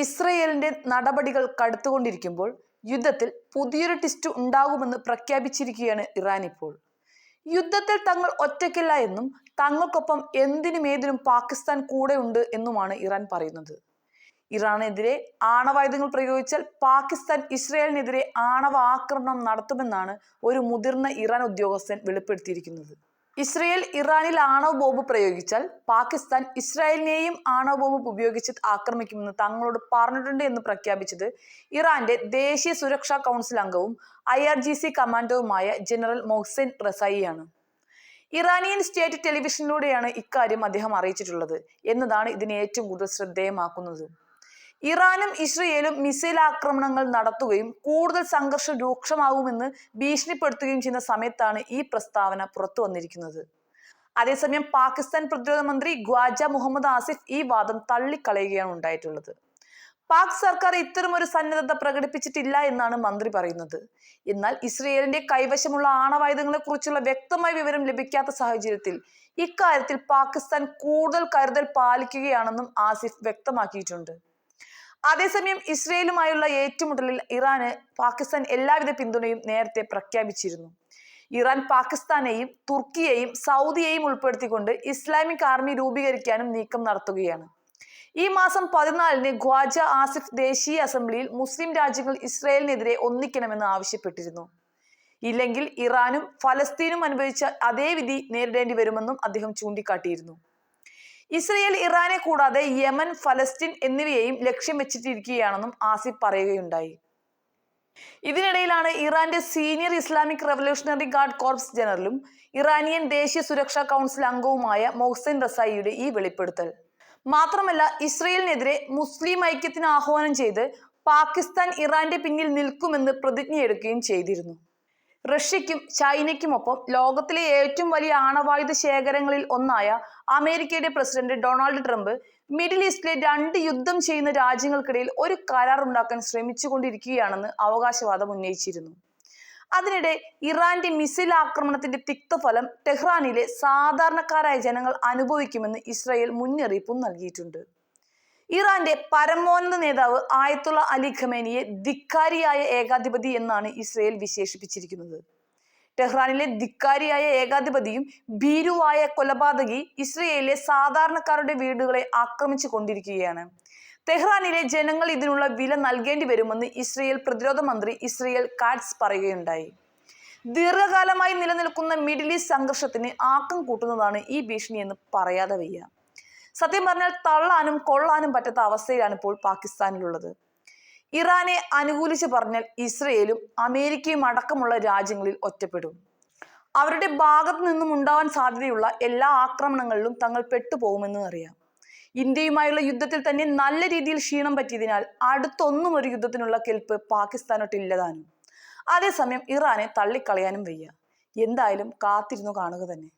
ഇസ്രയേലിന്റെ നടപടികൾ കടുത്തുകൊണ്ടിരിക്കുമ്പോൾ യുദ്ധത്തിൽ പുതിയൊരു ട്വിസ്റ്റ് ഉണ്ടാകുമെന്ന് പ്രഖ്യാപിച്ചിരിക്കുകയാണ് ഇറാൻ ഇപ്പോൾ. യുദ്ധത്തിൽ തങ്ങൾ ഒറ്റയ്ക്കല്ല എന്നും തങ്ങൾക്കൊപ്പം എന്തിനും ഏതിനും പാകിസ്ഥാൻ കൂടെ ഉണ്ട് എന്നുമാണ് ഇറാൻ പറയുന്നത്. ഇറാനെതിരെ ആണവായുധങ്ങൾ പ്രയോഗിച്ചാൽ പാകിസ്ഥാൻ ഇസ്രയേലിനെതിരെ ആണവ ആക്രമണം നടത്തുമെന്നാണ് ഒരു മുതിർന്ന ഇറാൻ ഉദ്യോഗസ്ഥൻ വെളിപ്പെടുത്തിയിരിക്കുന്നത്. ഇസ്രയേൽ ഇറാനിൽ ആണവ ബോംബ് പ്രയോഗിച്ചാൽ പാകിസ്ഥാൻ ഇസ്രായേലിനെയും ആണവ ബോംബ് ഉപയോഗിച്ച് ആക്രമിക്കുമെന്ന് തങ്ങളോട് പറഞ്ഞിട്ടുണ്ട് എന്ന് പ്രഖ്യാപിച്ചത് ഇറാന്റെ ദേശീയ സുരക്ഷാ കൗൺസിൽ അംഗവും IRGC കമാൻഡോവുമായ ജനറൽ മൊഹ്സെൻ റസായിയാണ്. ഇറാനിയൻ സ്റ്റേറ്റ് ടെലിവിഷനിലൂടെയാണ് ഇക്കാര്യം അദ്ദേഹം അറിയിച്ചിട്ടുള്ളത് എന്നതാണ് ഇതിനെ ഏറ്റവും കൂടുതൽ ശ്രദ്ധേയമാക്കുന്നത്. ഇറാനും ഇസ്രയേലും മിസൈൽ ആക്രമണങ്ങൾ നടത്തുകയും കൂടുതൽ സംഘർഷം രൂക്ഷമാകുമെന്ന് ഭീഷണിപ്പെടുത്തുകയും ചെയ്യുന്ന സമയത്താണ് ഈ പ്രസ്താവന പുറത്തു വന്നിരിക്കുന്നത്. അതേസമയം പാകിസ്ഥാൻ പ്രതിരോധ മന്ത്രി ഖ്വാജ മുഹമ്മദ് ആസിഫ് ഈ വാദം തള്ളിക്കളയുകയാണ് ഉണ്ടായിട്ടുള്ളത്. പാക് സർക്കാർ ഇത്തരമൊരു സന്നദ്ധത പ്രകടിപ്പിച്ചിട്ടില്ല എന്നാണ് മന്ത്രി പറയുന്നത്. എന്നാൽ ഇസ്രയേലിന്റെ കൈവശമുള്ള ആണവായുധങ്ങളെ കുറിച്ചുള്ള വ്യക്തമായ വിവരം ലഭിക്കാത്ത സാഹചര്യത്തിൽ ഇക്കാര്യത്തിൽ പാകിസ്ഥാൻ കൂടുതൽ കരുതൽ പാലിക്കുകയാണെന്നും ആസിഫ് വ്യക്തമാക്കിയിട്ടുണ്ട്. അതേസമയം ഇസ്രയേലുമായുള്ള ഏറ്റുമുട്ടലിൽ ഇറാന് പാകിസ്ഥാൻ എല്ലാവിധ പിന്തുണയും നേരത്തെ പ്രഖ്യാപിച്ചിരുന്നു. ഇറാൻ പാകിസ്ഥാനെയും തുർക്കിയെയും സൗദിയെയും ഉൾപ്പെടുത്തിക്കൊണ്ട് ഇസ്ലാമിക് ആർമി രൂപീകരിക്കാനും നീക്കം നടത്തുകയാണ്. ഈ മാസം 14-ന് ഖ്വാജ ആസിഫ് ദേശീയ അസംബ്ലിയിൽ മുസ്ലിം രാജ്യങ്ങൾ ഇസ്രയേലിനെതിരെ ഒന്നിക്കണമെന്ന് ആവശ്യപ്പെട്ടിരുന്നു. ഇല്ലെങ്കിൽ ഇറാനും ഫലസ്തീനും അനുഭവിച്ച അതേ വിധി നേരിടേണ്ടി വരുമെന്നും അദ്ദേഹം ചൂണ്ടിക്കാട്ടിയിരുന്നു. ഇസ്രയേൽ ഇറാനെ കൂടാതെ യമൻ, ഫലസ്തീൻ എന്നിവയെയും ലക്ഷ്യം വെച്ചിട്ടിരിക്കുകയാണെന്നും ആസിഫ് പറയുകയുണ്ടായി. ഇതിനിടയിലാണ് ഇറാന്റെ senior Islamic revolutionary guard corps ജനറലും ഇറാനിയൻ ദേശീയ സുരക്ഷാ കൗൺസിൽ അംഗവുമായ മൊഹ്സെൻ റസായിയുടെ ഈ വെളിപ്പെടുത്തൽ. മാത്രമല്ല, ഇസ്രയേലിനെതിരെ മുസ്ലിം ഐക്യത്തിന് ആഹ്വാനം ചെയ്ത് പാകിസ്ഥാൻ ഇറാന്റെ പിന്നിൽ നിൽക്കുമെന്ന് പ്രതിജ്ഞയെടുക്കുകയും ചെയ്തിരുന്നു. റഷ്യയ്ക്കും ചൈനയ്ക്കുമൊപ്പം ലോകത്തിലെ ഏറ്റവും വലിയ ആണവായുധ ശേഖരങ്ങളിൽ ഒന്നായ അമേരിക്കയുടെ പ്രസിഡന്റ് ഡൊണാൾഡ് ട്രംപ് മിഡിൽ ഈസ്റ്റിലെ 2 യുദ്ധം ചെയ്യുന്ന രാജ്യങ്ങൾക്കിടയിൽ ഒരു കരാർ ഉണ്ടാക്കാൻ ശ്രമിച്ചുകൊണ്ടിരിക്കുകയാണെന്ന് അവകാശവാദം ഉന്നയിച്ചിരുന്നു. അതിനിടെ ഇറാന്റെ മിസൈൽ ആക്രമണത്തിന്റെ തിക്തഫലം ടെഹ്റാനിലെ സാധാരണക്കാരായ ജനങ്ങൾ അനുഭവിക്കുമെന്ന് ഇസ്രായേൽ മുന്നറിയിപ്പും നൽകിയിട്ടുണ്ട്. ഇറാന്റെ പരമോന്നത നേതാവ് ആയത്തുള്ള അലി ഖമേനിയെ ധിക്കാരിയായ ഏകാധിപതി എന്നാണ് ഇസ്രയേൽ വിശേഷിപ്പിച്ചിരിക്കുന്നത്. ടെഹ്റാനിലെ ധിക്കാരിയായ ഏകാധിപതിയും ഭീരുവായ കൊലപാതകി ഇസ്രയേലിലെ സാധാരണക്കാരുടെ വീടുകളെ ആക്രമിച്ചു കൊണ്ടിരിക്കുകയാണ്. തെഹ്റാനിലെ ജനങ്ങൾ ഇതിനുള്ള വില നൽകേണ്ടി വരുമെന്ന് ഇസ്രയേൽ പ്രതിരോധ മന്ത്രി ഇസ്രയേൽ കാറ്റ്സ് പറയുകയുണ്ടായി. ദീർഘകാലമായി നിലനിൽക്കുന്ന മിഡിൽ ഈസ്റ്റ് സംഘർഷത്തിന് ആക്കം കൂട്ടുന്നതാണ് ഈ ഭീഷണി എന്ന് പറയാതെ വയ്യ. സത്യം പറഞ്ഞാൽ തള്ളാനും കൊള്ളാനും പറ്റാത്ത അവസ്ഥയിലാണ് ഇപ്പോൾ പാകിസ്ഥാനിലുള്ളത്. ഇറാനെ അനുകൂലിച്ച് പറഞ്ഞാൽ ഇസ്രയേലും അമേരിക്കയും അടക്കമുള്ള രാജ്യങ്ങളിൽ ഒറ്റപ്പെടും. അവരുടെ ഭാഗത്തു നിന്നും ഉണ്ടാവാൻ സാധ്യതയുള്ള എല്ലാ ആക്രമണങ്ങളിലും തങ്ങൾ പെട്ടുപോകുമെന്ന് അറിയാം. ഇന്ത്യയുമായുള്ള യുദ്ധത്തിൽ തന്നെ നല്ല രീതിയിൽ ക്ഷീണം പറ്റിയതിനാൽ അടുത്തൊന്നും ഒരു യുദ്ധത്തിനുള്ള കെൽപ്പ് പാകിസ്ഥാനൊട്ടില്ലതാനും. അതേസമയം ഇറാനെ തള്ളിക്കളയാനും വയ്യ. എന്തായാലും കാത്തിരുന്നു കാണുക തന്നെ.